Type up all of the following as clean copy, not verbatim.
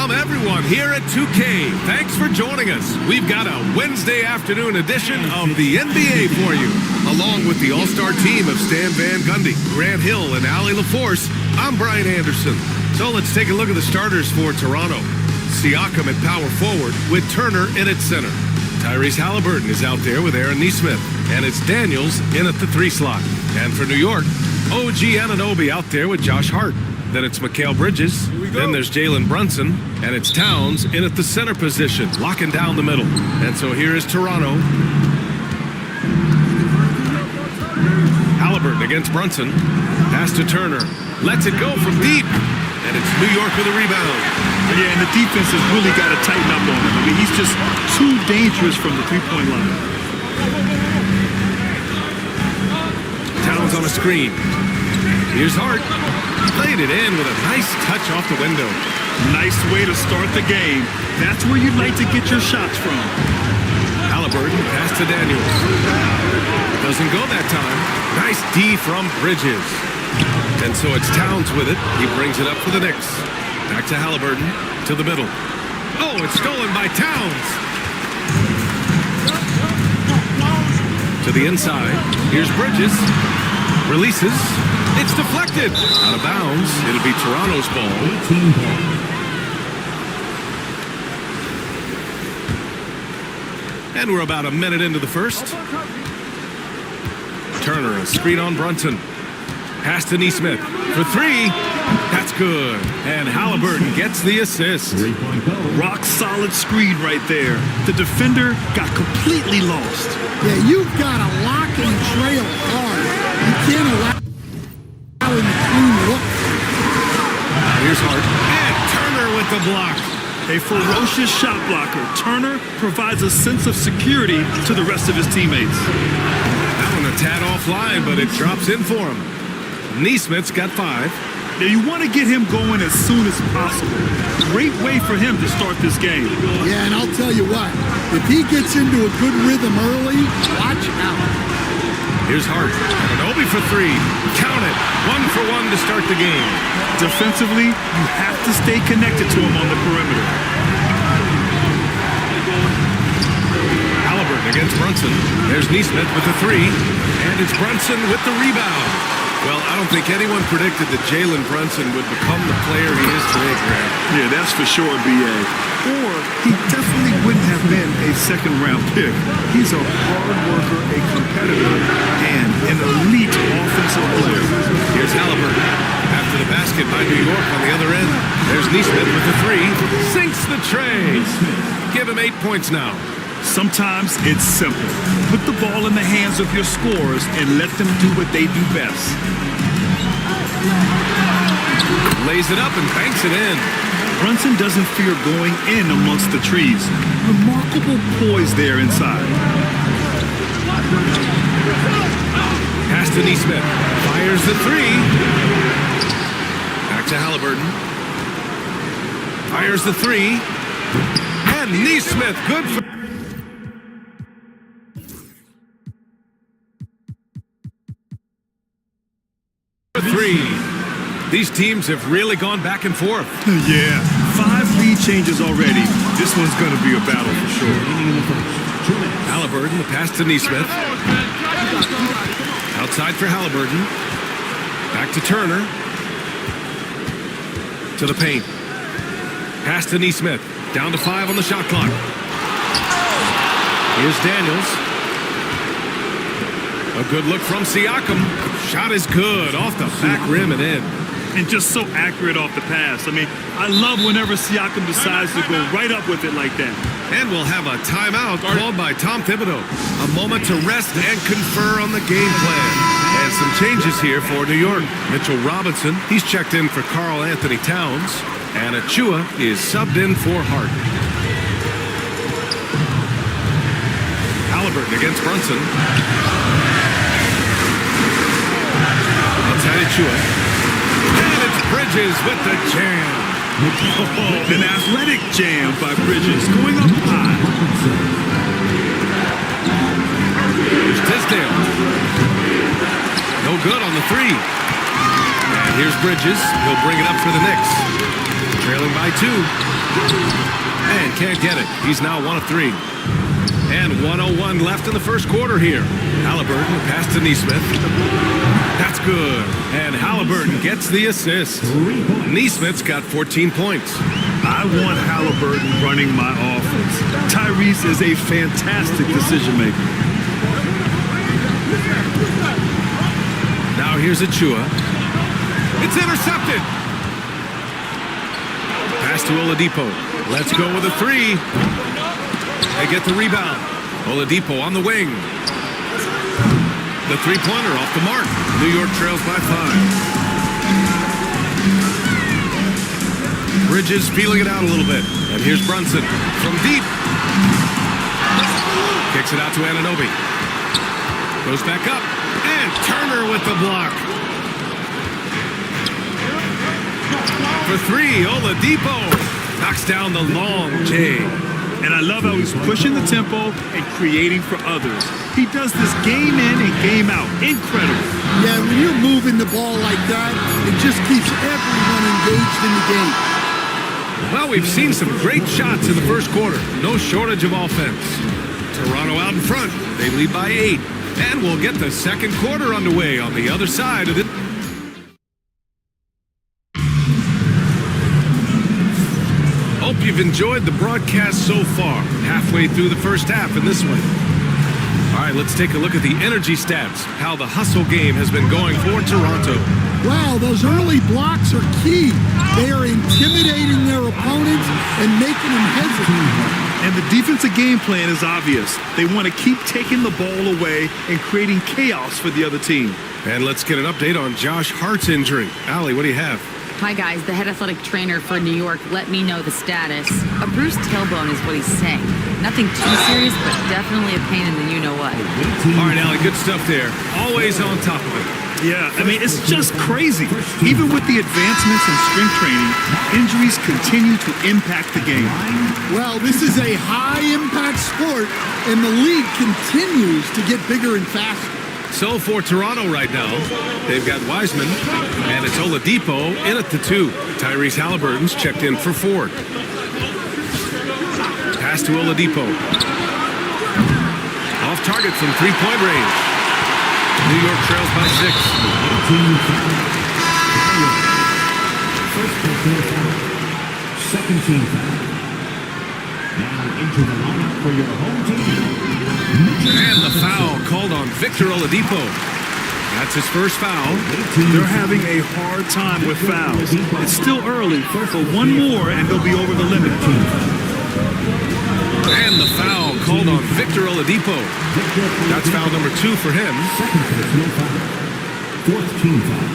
from everyone here at 2K. Thanks for joining us. We've got a Wednesday afternoon edition of the NBA for you. Along with the all-star team of Stan Van Gundy, Grant Hill, and Allie LaForce, I'm Brian Anderson. So let's take a look at the starters for Toronto. Siakam at power forward with Turner in at center. Tyrese Halliburton is out there with Aaron Nesmith, and it's Daniels in at the 3 slot. And for New York, OG Anunoby out there with Josh Hart. Then it's Mikal Bridges. Then there's Jalen Brunson, and it's Towns in at the center position, locking down the middle. And so here is Toronto. Halliburton against Brunson. Pass to Turner. Lets it go from deep. And it's New York with a rebound. Yeah, and the defense has really got to tighten up on him. I mean, he's just too dangerous from the three-point line. Towns on a screen. Here's Hart. Played it in with a nice touch off the window. Nice way to start the game. That's where you'd like to get your shots from. Halliburton pass to Daniels. Doesn't go that time. Nice D from Bridges. And so it's Towns with it. He brings it up for the Knicks. Back to Halliburton, to the middle. Oh, it's stolen by Towns. To the inside. Here's Bridges. Releases. It's deflected. Out of bounds. It'll be Toronto's ball. And we're about a minute into the first. Turner, a screen on Brunson. Pass to Nesmith for 3. That's good. And Halliburton gets the assist. Rock solid screen right there. The defender got completely lost. Yeah, you've got to lock and trail hard. You can't allow him to clean look. Here's Hart. And Turner with the block. A ferocious shot blocker. Turner provides a sense of security to the rest of his teammates. That one a tad offline, but it drops in for him. Nesmith's got 5. Now you want to get him going as soon as possible. Great way for him to start this game. Yeah, and I'll tell you what, if he gets into a good rhythm early, watch out. Here's Hart. Anunoby for 3. Count it. 1 for 1 to start the game. Defensively, you have to stay connected to him on the perimeter. Halliburton against Brunson. There's Nesmith with the 3. And it's Brunson with the rebound. Well, I don't think anyone predicted that Jalen Brunson would become the player he is today, Grant. Yeah, that's for sure, B.A. Or he definitely wouldn't have been a second-round pick. He's a hard worker, a competitor, and an elite offensive player. Here's Halliburton. After the basket by New York on the other end. There's Nesmith with the 3. Sinks the tray. Give him 8 points now. Sometimes it's simple. Put the ball in the hands of your scorers and let them do what they do best. Lays it up and banks it in. Brunson doesn't fear going in amongst the trees. Remarkable poise there inside. Pass to Nesmith. Fires the 3. Back to Halliburton. Fires the 3. And Nesmith, good for 3. These teams have really gone back and forth. Yeah, 5 lead changes already. This one's going to be a battle for sure. Halliburton, the pass to Nesmith. Outside for Halliburton. Back to Turner. To the paint. Pass to Nesmith. Down to 5 on the shot clock. Here's Daniels. A good look from Siakam. Shot is good. Off the back rim and in. And just so accurate off the pass. I mean, I love whenever Siakam decides to go right up with it like that. And we'll have a timeout called by Tom Thibodeau. A moment to rest and confer on the game plan. And some changes here for New York. Mitchell Robinson, he's checked in for Karl Anthony Towns. And Achua is subbed in for Hart. Halliburton against Brunson. Outside Achua. And it's Bridges with the jam. Oh, an athletic jam by Bridges, going up high. Here's Tisdale. No good on the 3. And here's Bridges. He'll bring it up for the Knicks. Trailing by 2. And can't get it. He's now 1 of 3. And 1:01 left in the first quarter here. Halliburton pass to Neesmith. That's good. And Halliburton gets the assist. Neesmith's got 14 points. I want Halliburton running my offense. Tyrese is a fantastic decision maker. Now here's Achua. It's intercepted. Pass to Oladipo. Let's go with a 3. They get the rebound. Oladipo on the wing. The three-pointer off the mark. New York trails by 5. Bridges feeling it out a little bit. And here's Brunson from deep. Kicks it out to Anunoby. Goes back up. And Turner with the block. For 3, Oladipo knocks down the long J. And I love how he's pushing the tempo and creating for others. He does this game in and game out. Incredible. Yeah, when you're moving the ball like that, it just keeps everyone engaged in the game. Well, we've seen some great shots in the first quarter. No shortage of offense. Toronto out in front. They lead by 8. And we'll get the second quarter underway on the other side of it. Hope you've enjoyed the broadcast so far. Halfway through the first half in this one. All right, let's take a look at the energy stats. How the hustle game has been going for Toronto. Wow, those early blocks are key. They are intimidating their opponents and making them hesitate. And the defensive game plan is obvious. They want to keep taking the ball away and creating chaos for the other team. And let's get an update on Josh Hart's injury. Allie, what do you have? Hi, guys. The head athletic trainer for New York let me know the status. A bruised tailbone is what he's saying. Nothing too serious, but definitely a pain in the you-know-what. All right, Allie, good stuff there. Always on top of it. Yeah, I mean, it's just crazy. Even with the advancements in strength training, injuries continue to impact the game. Well, this is a high-impact sport, and the league continues to get bigger and faster. So for Toronto right now, they've got Wiseman, and it's Oladipo in at the 2. Tyrese Halliburton's checked in for 4. Pass to Oladipo. Off target from three-point range. New York trails by 6. Second team foul. Now into the lineup for your home team. And the foul called on Victor Oladipo. That's his first foul. They're having a hard time with fouls. It's still early, but one more and they'll be over the limit. And the foul called on Victor Oladipo. That's foul number 2 for him. Second personal foul. Fourth team foul.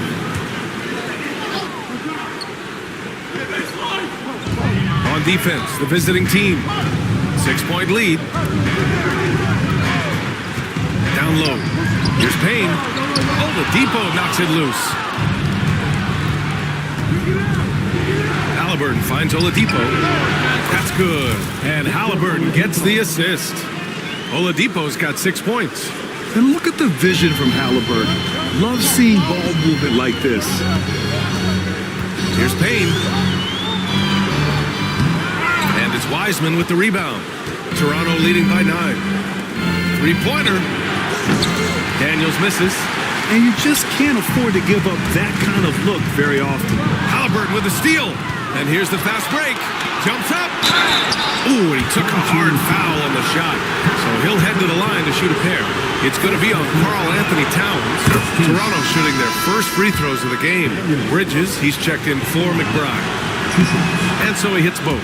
On defense, the visiting team. 6-point lead. Down low. Here's Payne. Oladipo knocks it loose. Halliburton finds Oladipo. That's good. And Halliburton gets the assist. Oladipo's got 6 points. And look at the vision from Halliburton. Love seeing ball movement like this. Here's Payne. And it's Wiseman with the rebound. Toronto leading by 9. Three-pointer. Daniels misses. And you just can't afford to give up that kind of look very often. Halliburton with a steal. And here's the fast break. Jumps up. Ooh, and he took a hard foul on the shot. So he'll head to the line to shoot a pair. It's going to be on Karl Anthony Towns. Toronto shooting their first free throws of the game. Bridges, he's checked in for McBride. And so he hits both.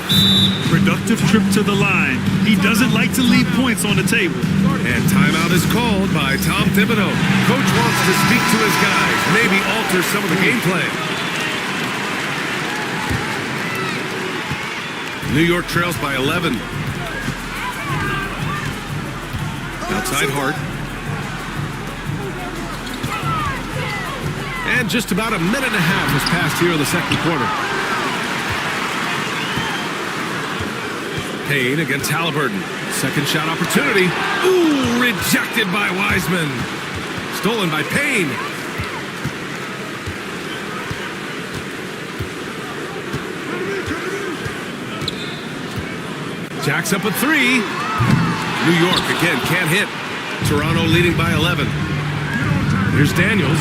Productive trip to the line. He doesn't like to leave points on the table. And timeout is called by Tom Thibodeau. Coach wants to speak to his guys, maybe alter some of the game plan. New York trails by 11. Outside Hart. And just about a minute and a half has passed here in the second quarter. Payne against Halliburton. Second shot opportunity. Ooh, rejected by Wiseman. Stolen by Payne. Jacks up a three. New York again can't hit. Toronto leading by 11. Here's Daniels.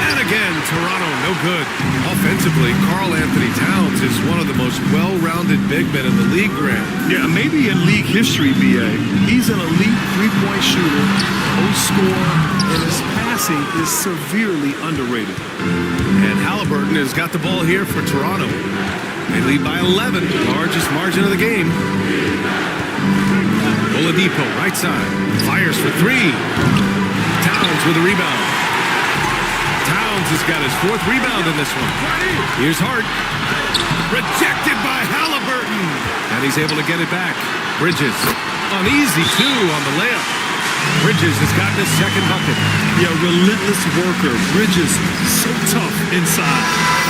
And again, Toronto no good. Offensively, Karl Anthony Towns is one of the most well-rounded big men in the league, Grant. Yeah, maybe in league history, B.A. He's an elite three-point shooter, scorer, and his passing is severely underrated. And Halliburton has got the ball here for Toronto. They lead by 11, largest margin of the game. Oladipo, right side, fires for three. Towns with a rebound. Towns has got his fourth rebound in this one. Here's Hart. Rejected by Halliburton. And he's able to get it back. Bridges, an easy two on the layup. Bridges has gotten his second bucket. Yeah, relentless worker. Bridges, so tough inside.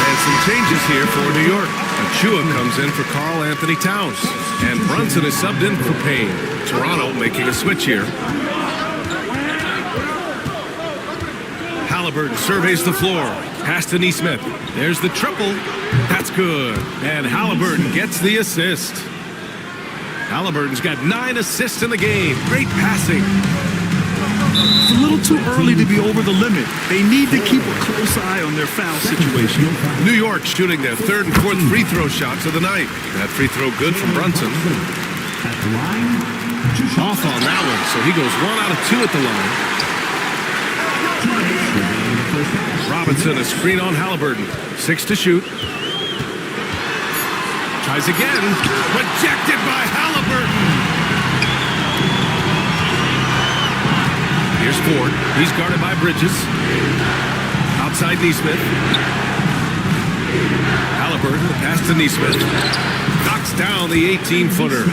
And some changes here for New York. Achua comes in for Karl Anthony Towns. And Brunson is subbed in for Payne. Toronto making a switch here. Halliburton surveys the floor. Pass to Nesmith. There's the triple. That's good. And Halliburton gets the assist. Halliburton's got 9 assists in the game. Great passing. It's a little too early to be over the limit. They need to keep a close eye on their foul situation. New York shooting their third and fourth free throw shots of the night. That free throw good from Brunson. At the line, Off on that one, so he goes 1 out of 2 at the line. Robinson, a screen on Halliburton. 6 to shoot. Tries again. Rejected by Halliburton. Here's Ford. He's guarded by Bridges. Outside Nesmith. Halliburton, pass to Nesmith. Knocks down the 18-footer.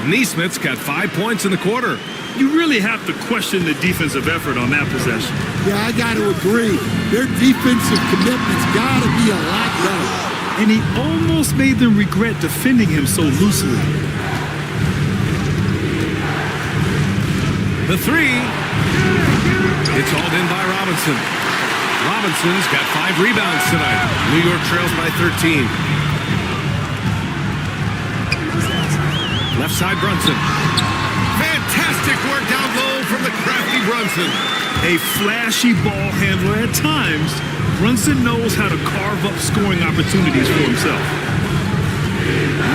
Nesmith's got 5 points in the quarter. You really have to question the defensive effort on that possession. Yeah, I got to agree. Their defensive commitment's got to be a lot better. And he almost made them regret defending him so loosely. The three. It's hauled in by Robinson. Robinson's got 5 rebounds tonight. New York trails by 13. Left side Brunson. Fantastic work down low from the crafty Brunson. A flashy ball handler at times, Brunson knows how to carve up scoring opportunities for himself.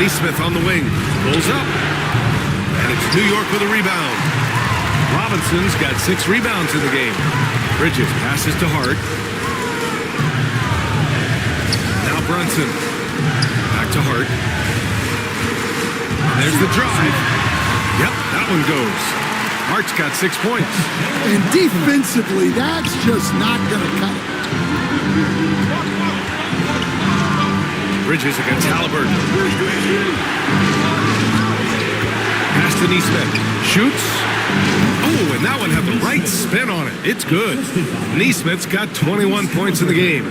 Nesmith on the wing. Pulls up. And it's New York with a rebound. Robinson's got 6 rebounds in the game. Bridges passes to Hart. Now Brunson. Back to Hart. There's the drive. Yep, that one goes. Hart's got 6 points. And defensively, that's just not going to cut it. Bridges against Halliburton. Pass to Nesmith. Shoots. Oh, and that one had the right spin on it. It's good. Nesmith's got 21 points in the game.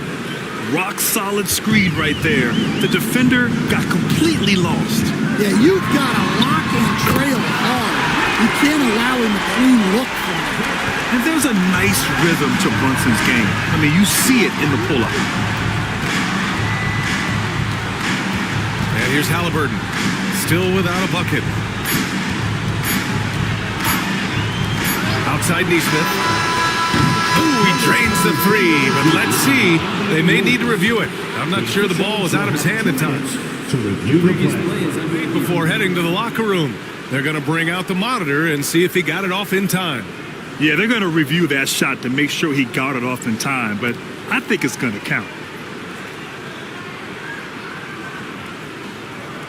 Rock solid screen right there. The defender got completely lost. Yeah, you've got to lock and trail hard. You can't allow him a clean look from it. And there's a nice rhythm to Brunson's game. I mean, you see it in the pull-up. And here's Halliburton. Still without a bucket. Outside Nesmith. Ooh, he drains the three, but let's see. They may need to review it. I'm not sure the ball was out of his hand at times. to review the play. Before heading to the locker room, they're going to bring out the monitor and see if he got it off in time. Yeah, they're going to review that shot to make sure he got it off in time, but I think it's going to count.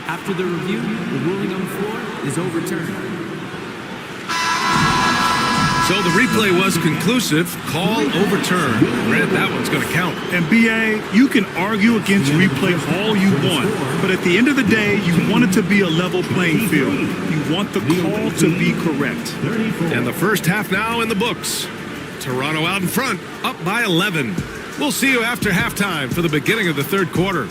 After the review, the ruling on the floor is overturned. So the replay was conclusive. Call overturned. Grant, that one's going to count. And B.A., you can argue against replay all you want, but at the end of the day, you want it to be a level playing field. You want the call to be correct. And the first half now in the books. Toronto out in front, up by 11. We'll see you after halftime for the beginning of the third quarter.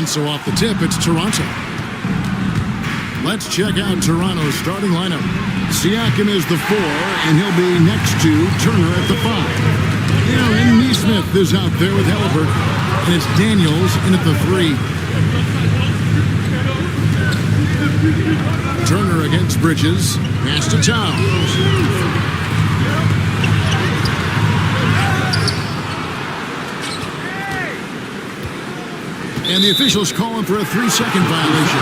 And so off the tip, it's Toronto. Let's check out Toronto's starting lineup. Siakam is the 4, and he'll be next to Turner at the 5. Aaron Neesmith is out there with Halliburton, and it's Daniels in at the 3. Turner against Bridges. Pass to Towns. And the officials calling for a 3-second violation.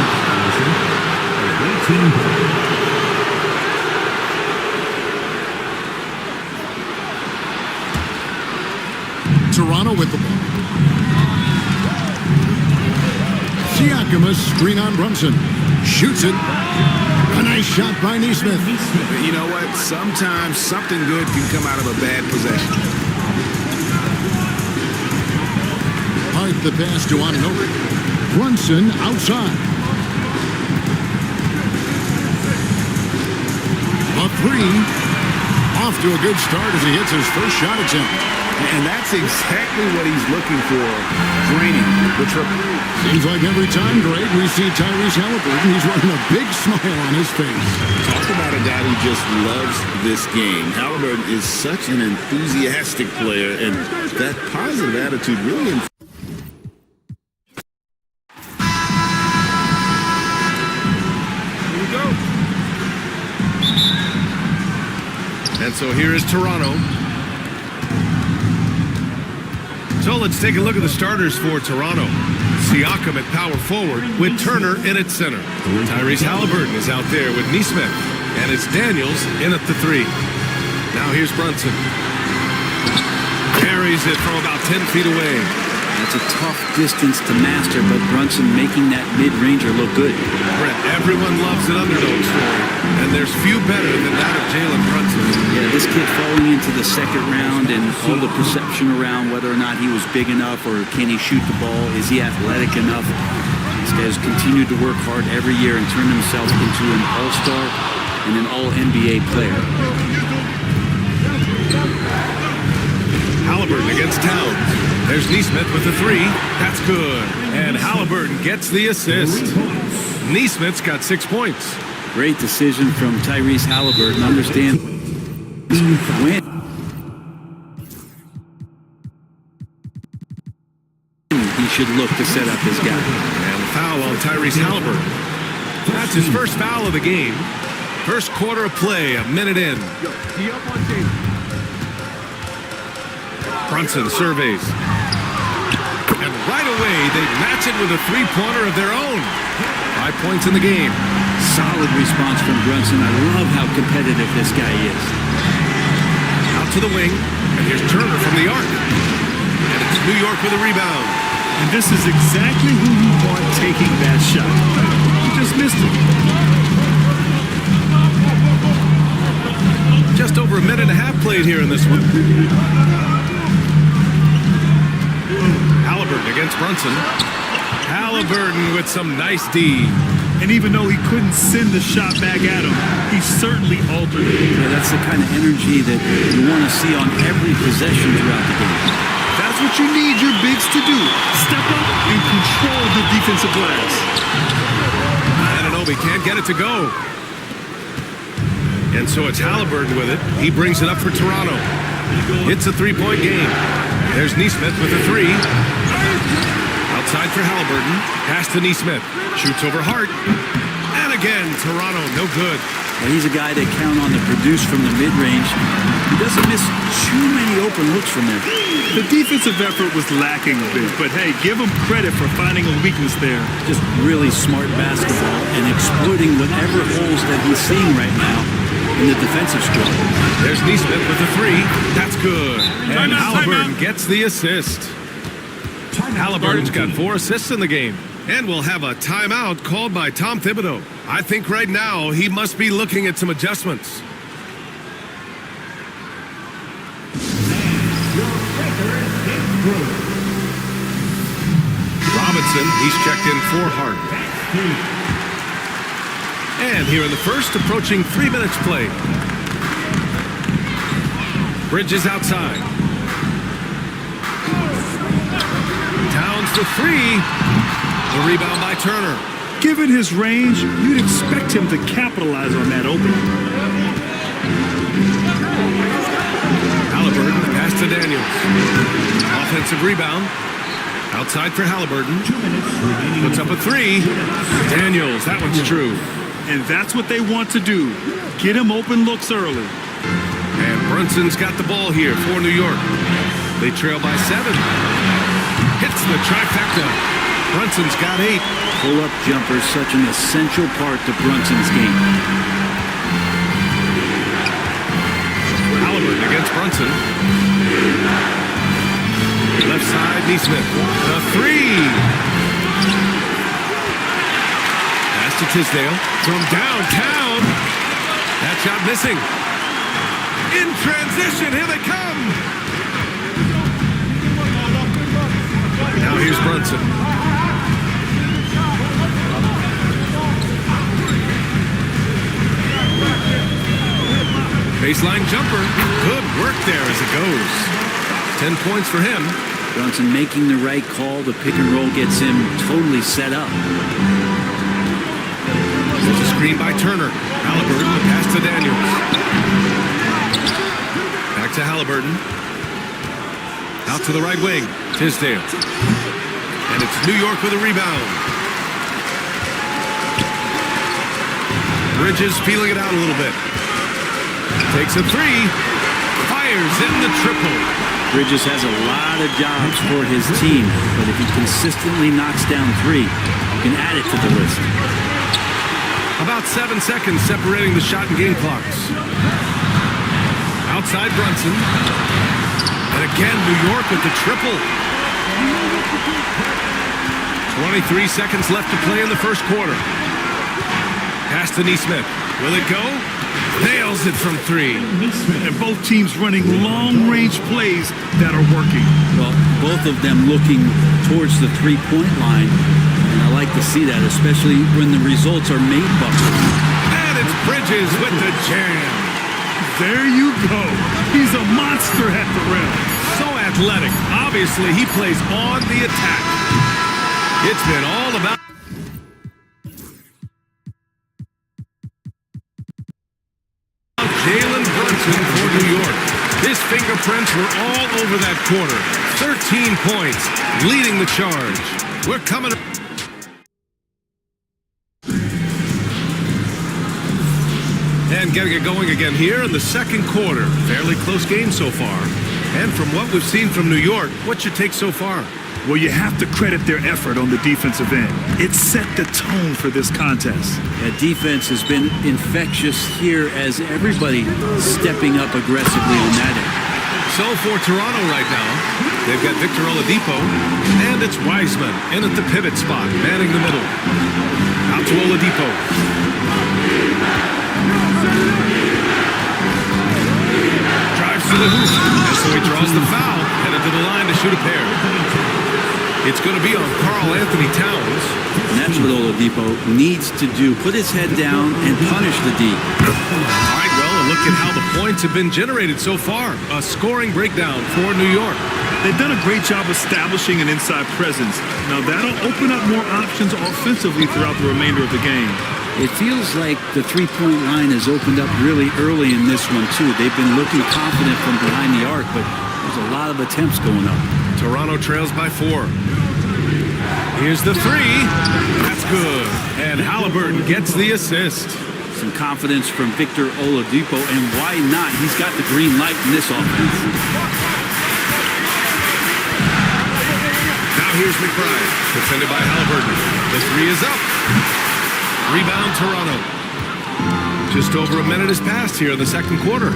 Toronto with the ball. Siakam, a screen on Brunson. Shoots it. A nice shot by Neesmith. You know what? Sometimes something good can come out of a bad possession. Hart the pass to Anunoby. Brunson outside. A 3. Off to a good start as he hits his first shot attempt. And that's exactly what he's looking for. Draining the triple. Seems like every time, Greg, we see Tyrese Halliburton, he's wearing a big smile on his face. Talk about a guy who just loves this game. Halliburton is such an enthusiastic player, and that positive attitude really... Here we go. And so here is Toronto. So let's take a look at the starters for Toronto. Siakam at power forward with Turner in at center. Tyrese Halliburton is out there with Neesmith. And it's Daniels in at the 3. Now here's Brunson. Carries it from about 10 feet away. That's a tough distance to master, but Brunson making that mid-ranger look good. Brett, everyone loves an underdog story, and there's few better than that of Jalen Brunson. Yeah, this kid falling into the second round and all the perception around whether or not he was big enough or can he shoot the ball, is he athletic enough? This guy has continued to work hard every year and turn himself into an all-star and an all-NBA player. Halliburton against Towns. There's Neesmith with the 3. That's good. And Halliburton gets the assist. Neesmith's got 6 points. Great decision from Tyrese Halliburton. Understand when he should look to set up his guy. And the foul on Tyrese Halliburton. That's his first foul of the game. First quarter of play, a minute in. Brunson surveys. And right away, they match it with a 3-pointer of their own. 5 points in the game. Solid response from Brunson. I love how competitive this guy is. Out to the wing. And here's Turner from the arc. And it's New York with a rebound. And this is exactly who you want taking that shot. He just missed it. Just over a minute and a half played here in this one. Halliburton against Brunson. Halliburton with some nice D. And even though he couldn't send the shot back at him, he certainly altered it. Yeah, that's the kind of energy that you want to see on every possession throughout the game. That's what you need your bigs to do. Step up and control the defensive glass. Anunoby can't get it to go. And so it's Halliburton with it. He brings it up for Toronto. It's a 3-point game. There's Neesmith with a 3. Outside for Halliburton. Pass to Neesmith. Shoots over Hart. And again, Toronto, no good. Well, he's a guy they count on to produce from the mid-range. He doesn't miss too many open looks from there. The defensive effort was lacking a bit, but hey, give him credit for finding a weakness there. Just really smart basketball and exploiting whatever holes that he's seeing right now in the defensive squad. There's Neesmith with a 3. That's good. And Halliburton gets the assist. Halliburton's got 4 assists in the game. And we'll have a timeout called by Tom Thibodeau. I think right now he must be looking at some adjustments. Robinson, he's checked in for Hart. And here in the first, approaching 3 minutes played. Bridges outside. Towns for 3. The rebound by Turner. Given his range, you'd expect him to capitalize on that opening. Halliburton pass to Daniels. Offensive rebound. Outside for Halliburton. Puts up a three. Daniels, that one's true. And that's what they want to do. Get him open looks early. And Brunson's got the ball here for New York. They trail by 7. Hits the trifecta. Brunson's got 8. Pull-up jumper, such an essential part to Brunson's game. Halliburton against Brunson. Left side, Neesmith. The 3. Pass to Tisdale from downtown. That shot missing. In transition, here they come. Now here's Brunson. Baseline jumper. Good work there as it goes. 10 points for him. Brunson making the right call. The pick and roll gets him totally set up. There's a screen by Turner. Halliburton, the pass to Daniels. Back to Halliburton. Out to the right wing. Tisdale. And it's New York with a rebound. Bridges feeling it out a little bit. Takes a 3. Fires in the triple. Bridges has a lot of jobs for his team, but if he consistently knocks down 3, you can add it to the list. About 7 seconds separating the shot and game clocks. Outside Brunson. And again, New York with the triple. 23 seconds left to play in the first quarter. Pass to Neesmith. Will it go? Nails it from 3. And both teams running long-range plays that are working. Well, both of them looking towards the three-point line. And I like to see that, especially when the results are made buckets. And it's Bridges with the jam. There you go. He's a monster at the rim. So athletic. Obviously, he plays on the attack. It's been all about Jalen Brunson for New York. His fingerprints were all over that quarter. 13 points, leading the charge. We're coming. And getting it going again here in the second quarter. Fairly close game so far. And from what we've seen from New York, what's your take so far? Well, you have to credit their effort on the defensive end. It set the tone for this contest. That defense has been infectious here as everybody stepping up aggressively on that end. So for Toronto right now, they've got Victor Oladipo, and it's Wiseman in at the pivot spot, manning the middle. Out to Oladipo. Drives to the hoop, and so he draws the foul, headed to the line to shoot a pair. It's going to be on Karl Anthony Towns. And that's what Oladipo needs to do. Put his head down and punish the D. All right, well, a look at how the points have been generated so far. A scoring breakdown for New York. They've done a great job establishing an inside presence. Now, that'll open up more options offensively throughout the remainder of the game. It feels like the three-point line has opened up really early in this one, too. They've been looking confident from behind the arc, but there's a lot of attempts going up. Toronto trails by 4. Here's the 3. That's good. And Halliburton gets the assist. Some confidence from Victor Oladipo, and why not? He's got the green light in this offense. Now here's McBride, defended by Halliburton. The 3 is up. Rebound Toronto. Just over a minute has passed here in the second quarter.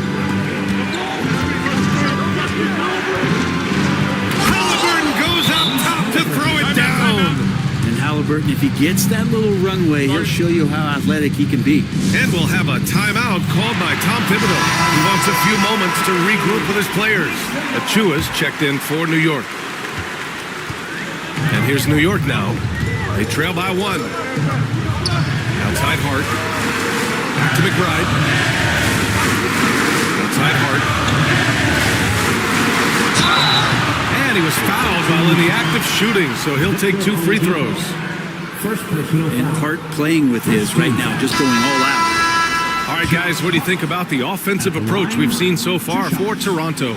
Halliburton, if he gets that little runway, he'll show you how athletic he can be. And we'll have a timeout called by Tom Thibodeau. He wants a few moments to regroup with his players. Achua's checked in for New York. And here's New York now. They trail by 1. Outside Hart. Back to McBride. Outside Hart. And he was fouled while in the act of shooting, so he'll take 2 free throws. First personal in foul. part playing with his right now, just going all out. All right, guys, what do you think about the offensive approach we've seen so far for Toronto?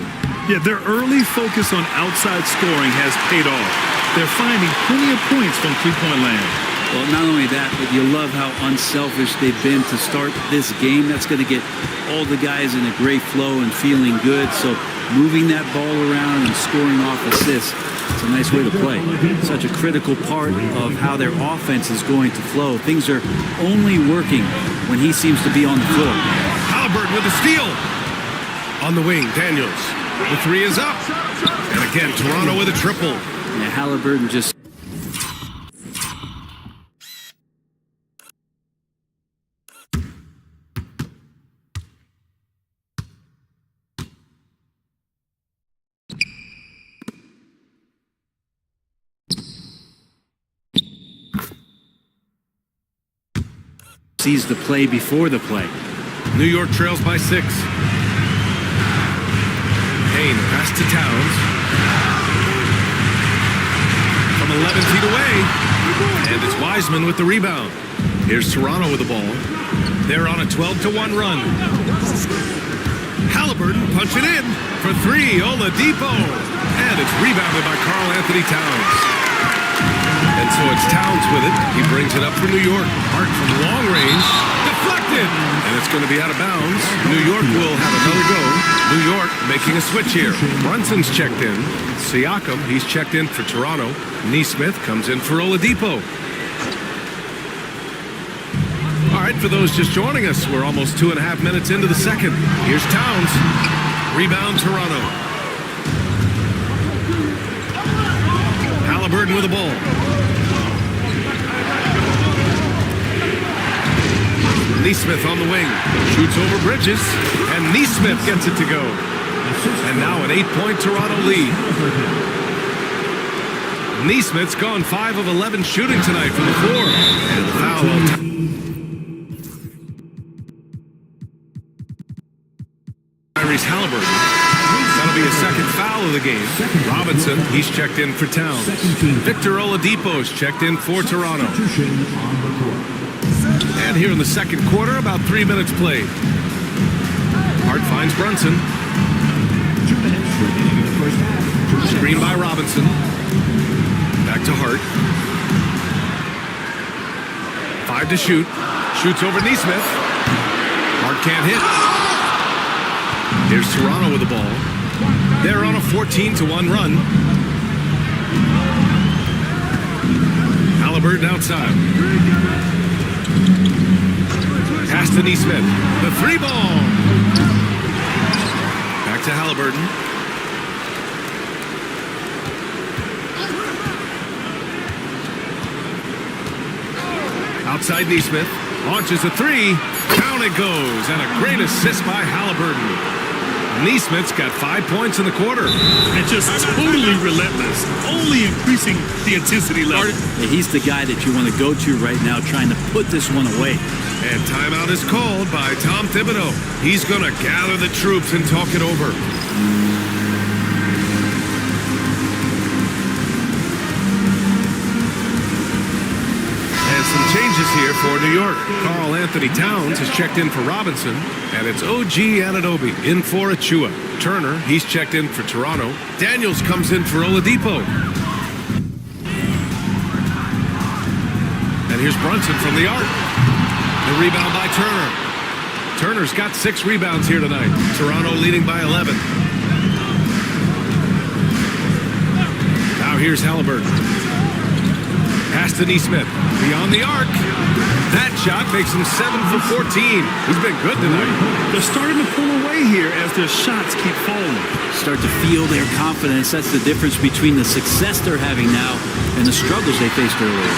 Yeah, their early focus on outside scoring has paid off. They're finding plenty of points from three-point land. Well, not only that, but you love how unselfish they've been to start this game. That's going to get all the guys in a great flow and feeling good. So moving that ball around and scoring off assists, it's a nice way to play. Such a critical part of how their offense is going to flow. Things are only working when he seems to be on the floor. Halliburton with a steal. On the wing, Daniels. The three is up. And again, Toronto with a triple. Yeah, Halliburton just... sees the play before the play. New York trails by 6. Payne pass to Towns. From 11 feet away. And it's Wiseman with the rebound. Here's Toronto with the ball. They're on a 12-1 run. Halliburton punching in for 3. Oladipo. And it's rebounded by Karl Anthony Towns. And so it's Towns with it. He brings it up for New York. Hart from long range. Deflected. And it's going to be out of bounds. New York will have another go. New York making a switch here. Brunson's checked in. Siakam, he's checked in for Toronto. Nesmith comes in for Oladipo. All right, for those just joining us, we're almost 2.5 minutes into the second. Here's Towns. Rebound Toronto. Halliburton with the ball. Nesmith on the wing. Shoots over Bridges. And Nesmith gets it to go. And now an 8-point Toronto lead. Nesmith's gone 5 of 11 shooting tonight from the floor. And the foul on top. Halliburton. That'll be a second foul of the game. Robinson, he's checked in for Towns. Victor Oladipo's checked in for Toronto. And here in the second quarter, about 3 minutes played. Hart finds Brunson. Screen by Robinson. Back to Hart. 5 to shoot. Shoots over Nesmith. Hart can't hit. Here's Toronto with the ball. They're on a 14-1 run. Halliburton outside. Pass to Nesmith. The 3 ball. Back to Halliburton. Outside Nesmith. Launches a 3. Down it goes. And a great assist by Halliburton. Nesmith's got 5 points in the quarter. And just totally relentless, only increasing the intensity level. Yeah, he's the guy that you want to go to right now, trying to put this one away. And timeout is called by Tom Thibodeau. He's going to gather the troops and talk it over. Some changes here for New York. Karl Anthony Towns has checked in for Robinson, and it's OG Anunoby in for Achua. Turner, he's checked in for Toronto. Daniels comes in for Oladipo. And here's Brunson from the arc. The rebound by Turner. Turner's got 6 rebounds here tonight. Toronto leading by 11. Now here's Halliburton. Pass to Nesmith. Beyond the arc. That shot makes him 7 for 14. He's been good tonight. They're starting to pull away here as their shots keep falling. Start to feel their confidence. That's the difference between the success they're having now and the struggles they faced earlier.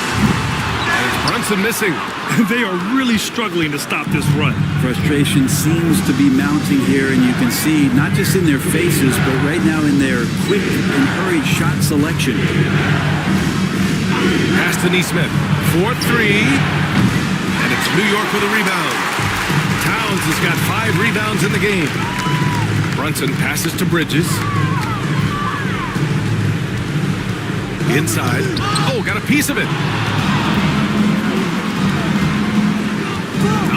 And it's Brunson missing. They are really struggling to stop this run. Frustration seems to be mounting here, and you can see not just in their faces, but right now in their quick and hurried shot selection. Pass to Nesmith. 4-3. And it's New York with a rebound. Towns has got 5 rebounds in the game. Brunson passes to Bridges. Inside. Oh, got a piece of it.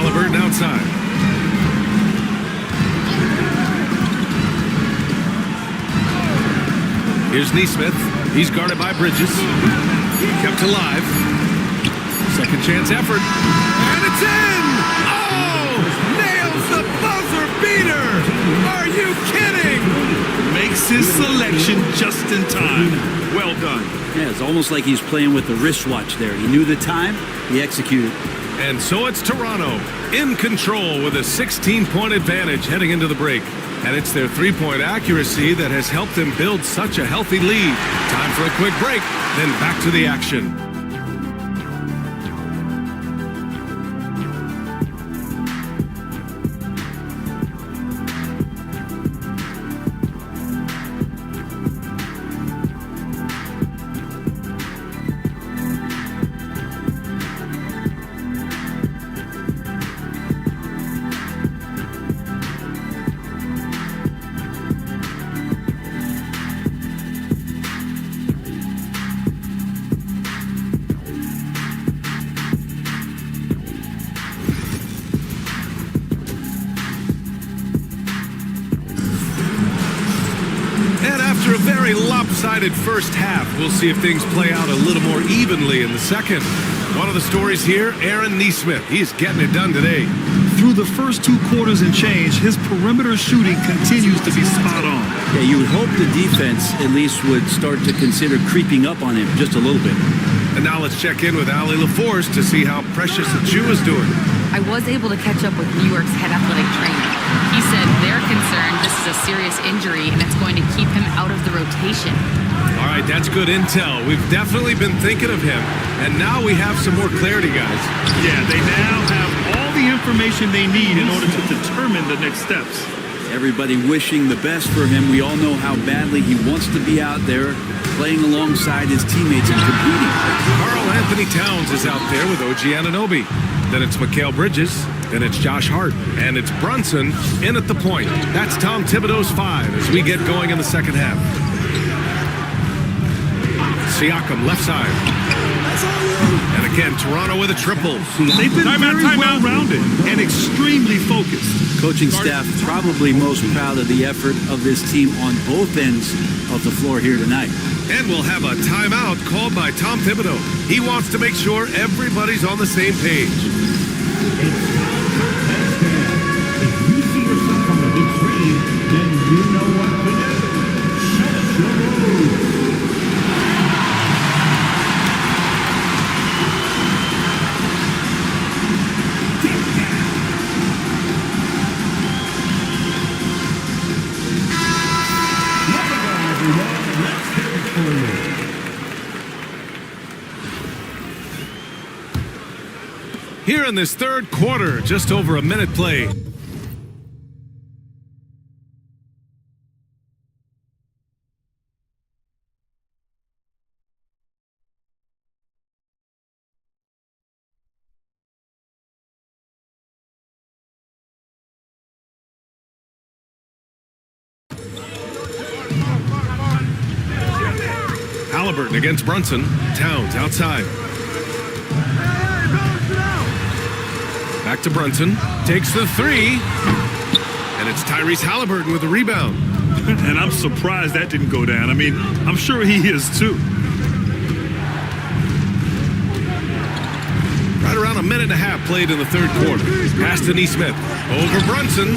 Halliburton outside. Here's Neesmith. He's guarded by Bridges. Kept alive. Second chance effort. And it's in! Oh! Nails the buzzer beater! Are you kidding? Makes his selection just in time. Well done. Yeah, it's almost like he's playing with the wristwatch there. He knew the time, he executed. And so it's Toronto in control with a 16-point advantage heading into the break. And it's their three-point accuracy that has helped them build such a healthy lead. Time for a quick break, then back to the action. After a very lopsided first half, we'll see if things play out a little more evenly in the second. One of the stories here, Aaron Neesmith. He's getting it done today. Through the first 2 quarters and change, his perimeter shooting continues to be spot on. Yeah, you would hope the defense at least would start to consider creeping up on him just a little bit. And now let's check in with Ali LaForce to see how Precious Achiuwa is doing. I was able to catch up with New York's head athletic trainer. He said they're concerned this is a serious injury and it's going to keep him out of the rotation. All right, that's good intel. We've definitely been thinking of him, and now we have some more clarity, guys. Yeah, they now have all the information they need in order to determine the next steps. Everybody wishing the best for him. We all know how badly he wants to be out there playing alongside his teammates and competing. Karl Anthony Towns is out there with OG Anunoby. Then it's Mikal Bridges. Then it's Josh Hart. And it's Brunson in at the point. That's Tom Thibodeau's 5 as we get going in the second half. Siakam left side. And again, Toronto with a triple. They've been very well-rounded and extremely focused. Coaching staff probably most proud of the effort of this team on both ends of the floor here tonight. And we'll have a timeout called by Tom Thibodeau. He wants to make sure everybody's on the same page. If you see yourself on the big screen, then you know what to do. Set your move. Here in this third quarter, just over a minute play. Halliburton against Brunson. Towns outside. Back to Brunson. Takes the 3. And it's Tyrese Halliburton with the rebound. And I'm surprised that didn't go down. I mean, I'm sure he is too. Right around a minute and a half played in the third quarter. Pass to Neesmith. Over Brunson.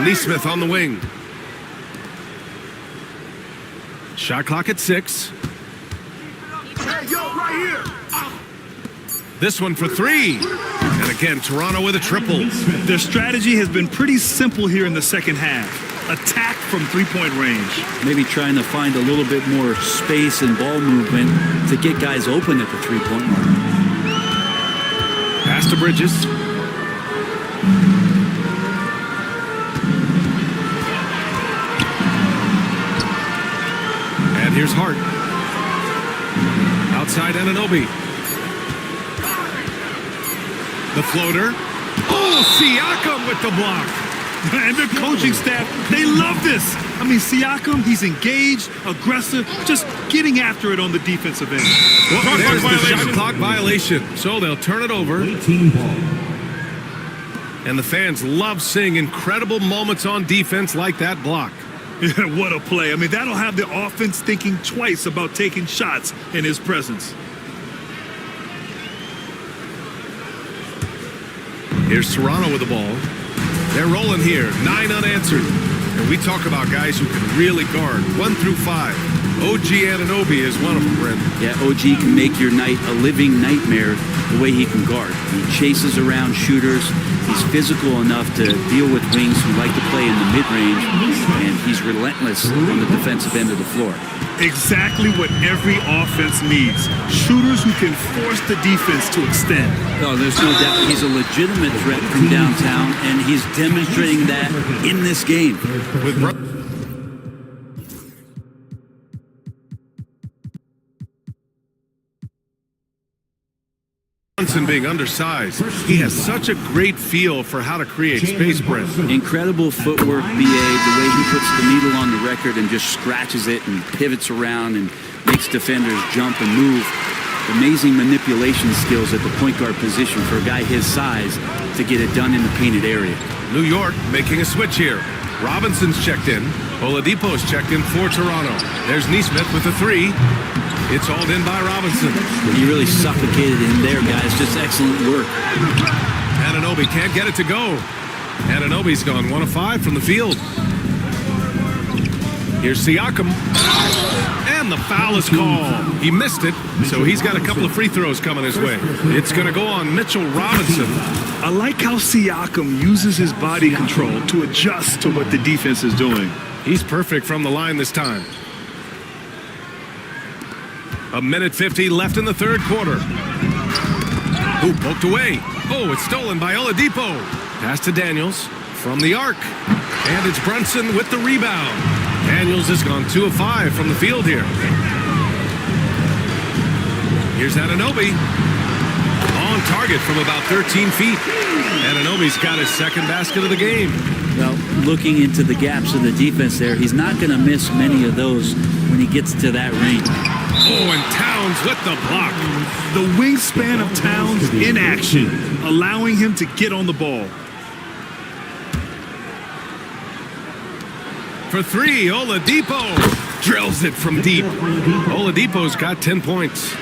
Neesmith on the wing. Shot clock at 6. This one for 3. And again, Toronto with a triple. Their strategy has been pretty simple here in the second half. Attack from three-point range. Maybe trying to find a little bit more space and ball movement to get guys open at the three-point line. Pass to Bridges. And here's Hart. Outside Anunoby. The floater. Oh, Siakam with the block. And their coaching staff, they love this. I mean, Siakam, he's engaged, aggressive, just getting after it on the defensive end. Well, there's the shot clock violation. So they'll turn it over. 18 ball. And the fans love seeing incredible moments on defense like that block. What a play. I mean, that'll have the offense thinking twice about taking shots in his presence. Here's Toronto with the ball. They're rolling here, 9 unanswered. And we talk about guys who can really guard 1 through 5. OG Anunoby is one of them, Brent. Yeah, OG can make your night a living nightmare the way he can guard. He chases around shooters. He's physical enough to deal with wings who like to play in the mid-range, and he's relentless on the defensive end of the floor. Exactly what every offense needs. Shooters who can force the defense to extend. No, there's no doubt he's a legitimate threat from downtown, and he's demonstrating that in this game. With Brunson being undersized, he has such a great feel for how to create space, Brent. Incredible footwork, BA, the way he puts the needle on the record and just scratches it and pivots around and makes defenders jump and move. Amazing manipulation skills at the point guard position for a guy his size to get it done in the painted area. New York making a switch here. Robinson's checked in. Oladipo's checked in for Toronto. There's Nesmith with the 3. It's hauled in by Robinson. He really suffocated him there, guys. Just excellent work. Anunoby can't get it to go. Anunoby's gone 1 of 5 from the field. Here's Siakam. And the foul is called. He missed it, so he's got a couple of free throws coming his way. It's going to go on Mitchell Robinson. I like how Siakam uses his body control to adjust to what the defense is doing. He's perfect from the line this time. 1:50 left in the third quarter. Ooh, poked away. Oh, it's stolen by Oladipo. Pass to Daniels from the arc. And it's Brunson with the rebound. Daniels has gone 2 of 5 from the field here. Here's Anunoby. On target from about 13 feet. Anunoby's got his second basket of the game. Well, looking into the gaps of the defense there, he's not going to miss many of those when he gets to that range. Oh, and Towns with the block. The wingspan of Towns in action, allowing him to get on the ball. For 3, Oladipo drills it from deep. Oladipo's got 10 points.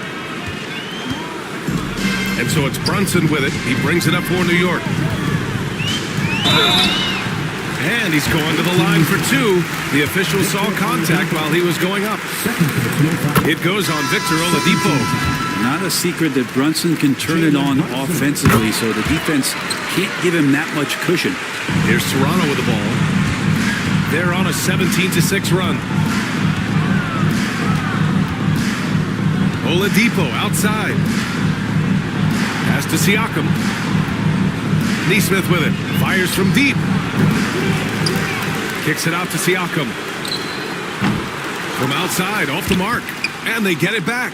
And so it's Brunson with it. He brings it up for New York. And he's going to the line for 2. The official saw contact while he was going up. It goes on Victor Oladipo. Not a secret that Brunson can turn it on offensively, so the defense can't give him that much cushion. Here's Toronto with the ball. They're on a 17-6 run. Oladipo outside. Pass to Siakam. Nesmith with it. Fires from deep. Kicks it out to Siakam. From outside, off the mark. And they get it back.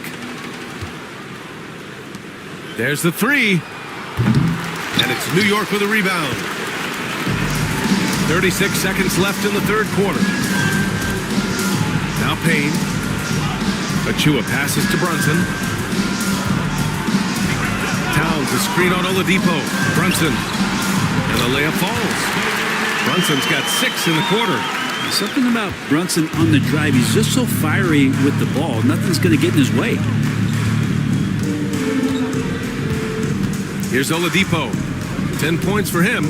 There's the 3. And it's New York with a rebound. 36 seconds left in the third quarter. Now Payne. Achua passes to Brunson. Towns, a screen on Oladipo. Brunson. And the layup falls. Brunson's got 6 in the quarter. Something about Brunson on the drive. He's just so fiery with the ball. Nothing's going to get in his way. Here's Oladipo. 10 points for him.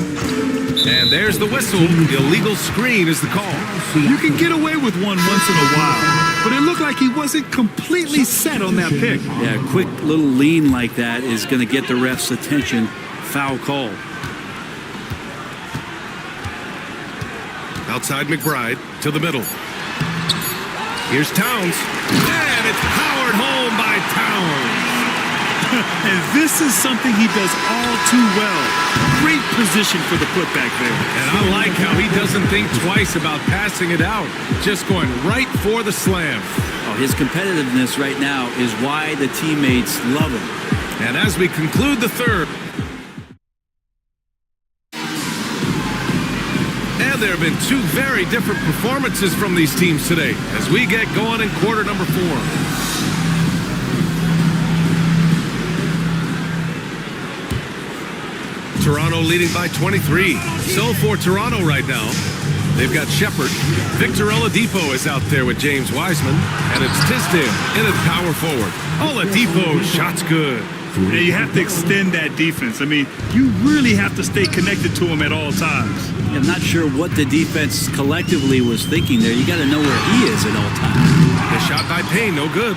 And there's the whistle. The illegal screen is the call. You can get away with one once in a while, but it looked like he wasn't completely set on that pick. Yeah, a quick little lean like that is going to get the ref's attention. Foul call. Outside McBride to the middle. Here's Towns. And it's powered home by Towns. And this is something he does all too well. Great position for the putback there. And I like how he doesn't think twice about passing it out. Just going right for the slam. Oh, his competitiveness right now is why the teammates love him. And as we conclude the third, And there have been two very different performances from these teams today as we get going in quarter number 4. Toronto leading by 23. So for Toronto right now, they've got Shepard. Victor Oladipo is out there with James Wiseman. And it's Tisdale in at power forward. Oladipo, shot's good. And you have to extend that defense. I mean, you really have to stay connected to him at all times. I'm not sure what the defense collectively was thinking there. You got to know where he is at all times. The shot by Payne, no good.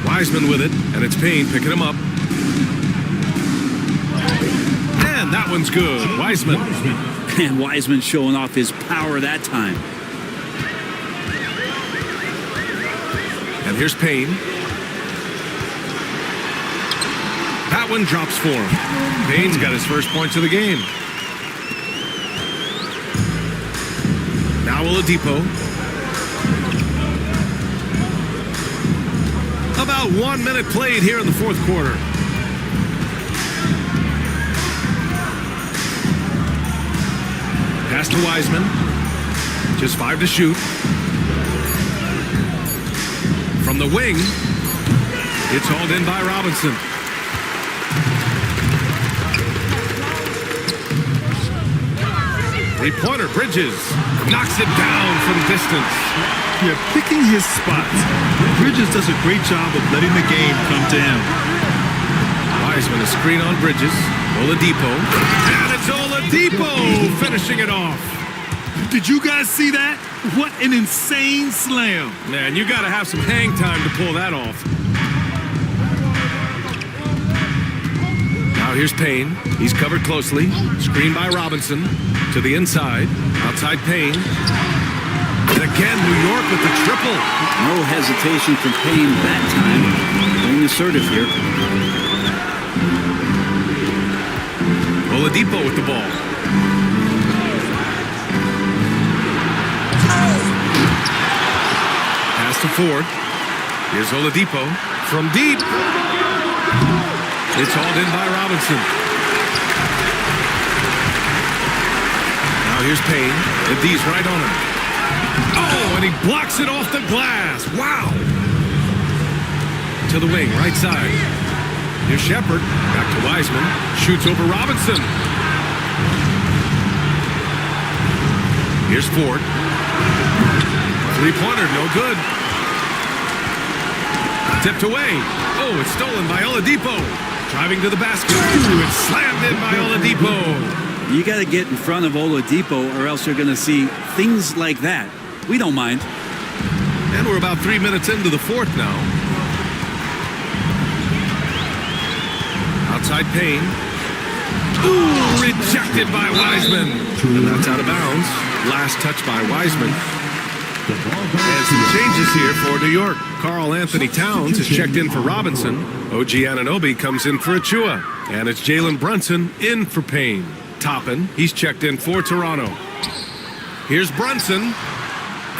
Wiseman with it, and it's Payne picking him up. And that one's good. Wiseman. And Wiseman showing off his power that time. And here's Payne. That one drops for him. Payne's got his first points of the game. Now Oladipo. About 1 minute played here in the fourth quarter. Pass to Wiseman. Just 5 to shoot. From the wing, it's hauled in by Robinson. Three-pointer, Bridges knocks it down from distance. Yeah, picking his spots. Bridges does a great job of letting the game come to him. Wiseman a screen on Bridges. Oladipo. And it's Oladipo finishing it off. Did you guys see that? What an insane slam. Man, you got to have some hang time to pull that off. Now here's Payne. He's covered closely. Screened by Robinson. To the inside. Outside Payne. And again, New York with the triple. No hesitation from Payne that time. Being assertive here. Oladipo with the ball. Pass to Ford. Here's Oladipo from deep. It's hauled in by Robinson. Now here's Payne. And D's right on him. Oh, and he blocks it off the glass. Wow. To the wing, right side. Here's Shepard. Back to Wiseman. Shoots over Robinson. Here's Ford. Three-pointer, no good. Tipped away. Oh, it's stolen by Oladipo. Driving to the basket. Ooh, it's slammed in by Oladipo. You got to get in front of Oladipo or else you're going to see things like that. We don't mind. And we're about 3 minutes into the fourth now. Outside Payne. Ooh, rejected by Wiseman. And that's out of bounds. Last touch by Wiseman. And some changes here for New York. Karl Anthony Towns is checked in for Robinson. OG Anunoby comes in for Achua. And it's Jalen Brunson in for Payne. Toppin, he's checked in for Toronto. Here's Brunson.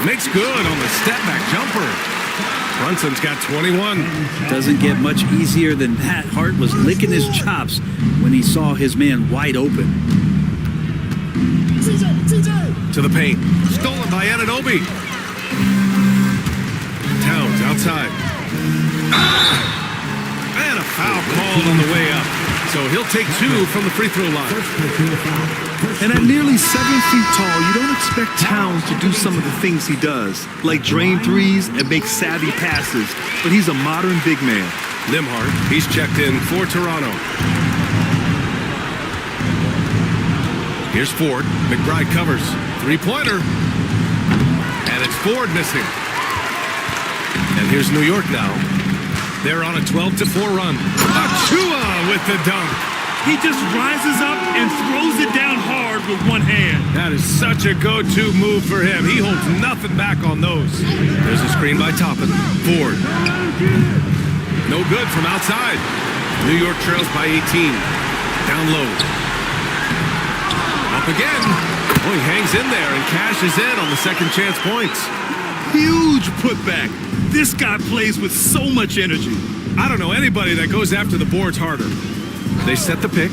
Makes good on the step-back jumper. Brunson's got 21. Doesn't get much easier than that. Hart was licking his chops when he saw his man wide open. To the paint. Stolen by Anunoby. Towns outside. And a foul called on the way up. So he'll take 2 from the free throw line. And at nearly 7 feet tall, you don't expect Towns to do some of the things he does, like drain threes and make savvy passes. But he's a modern big man. Nembhard, he's checked in for Toronto. Here's Ford. McBride covers. Three-pointer. And it's Ford missing. And here's New York now. They're on a 12-4 run. Achua with the dunk. He just rises up and throws it down hard with one hand. That is such a go-to move for him. He holds nothing back on those. There's a screen by Toppin. Ford. No good from outside. New York trails by 18. Down low. Up again. Oh, he hangs in there and cashes in on the second chance points. Huge putback. This guy plays with so much energy. I don't know anybody that goes after the boards harder. They set the pick.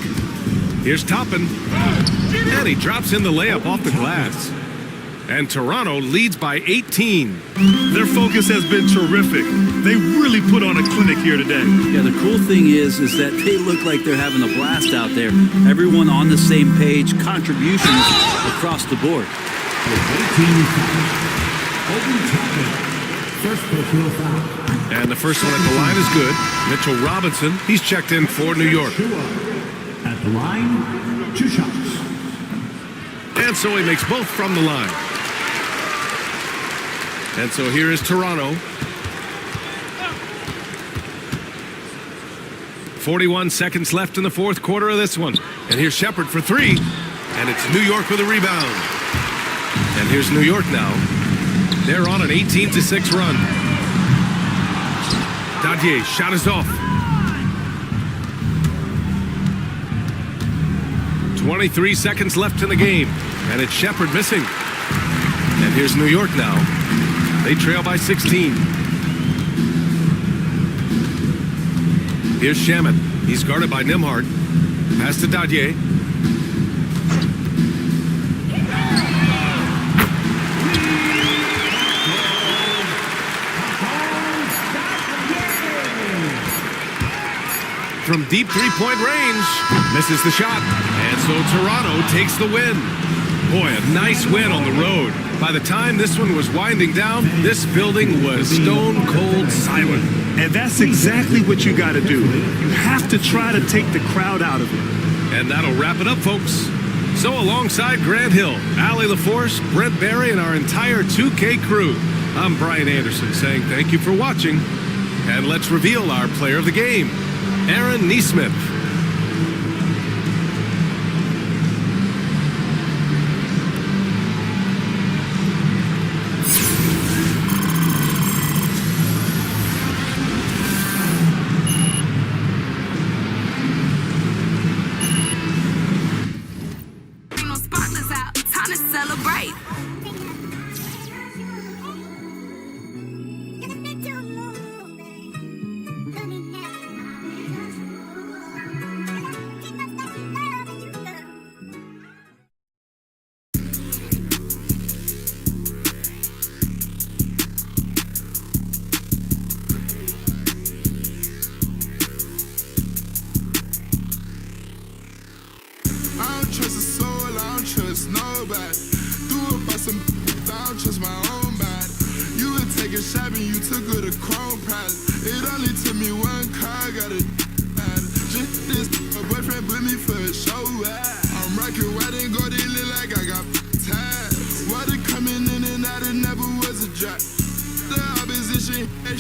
Here's Toppin. And he drops in the layup off the glass. And Toronto leads by 18. Their focus has been terrific. They really put on a clinic here today. Yeah, the cool thing is that they look like they're having a blast out there. Everyone on the same page, contributions across the board. With 18 fouls, Obi Toppin, first personal foul. And the first one at the line is good. Mitchell Robinson, he's checked in for New York. At the line, 2 shots. And so he makes both from the line. And so here is Toronto. 41 seconds left in the fourth quarter of this one. And here's Shepard for 3. And it's New York with a rebound. And here's New York now. They're on an 18-6 run. Dadye, shot is off. 23 seconds left in the game. And it's Shepard missing. And here's New York now. They trail by 16. Here's Shamet. He's guarded by Nembhard. Pass to Dadye. From deep three-point range. Misses the shot. And so Toronto takes the win. Boy, a nice win on the road. By the time this one was winding down, this building was stone cold silent. And that's exactly what you got to do. You have to try to take the crowd out of it. And that'll wrap it up, folks. So alongside Grant Hill, Allie LaForce, Brent Barry, and our entire 2K crew, I'm Brian Anderson saying thank you for watching. And let's reveal our player of the game, Aaron Nesmith.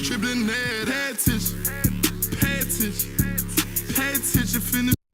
Dribbling head, pay attention.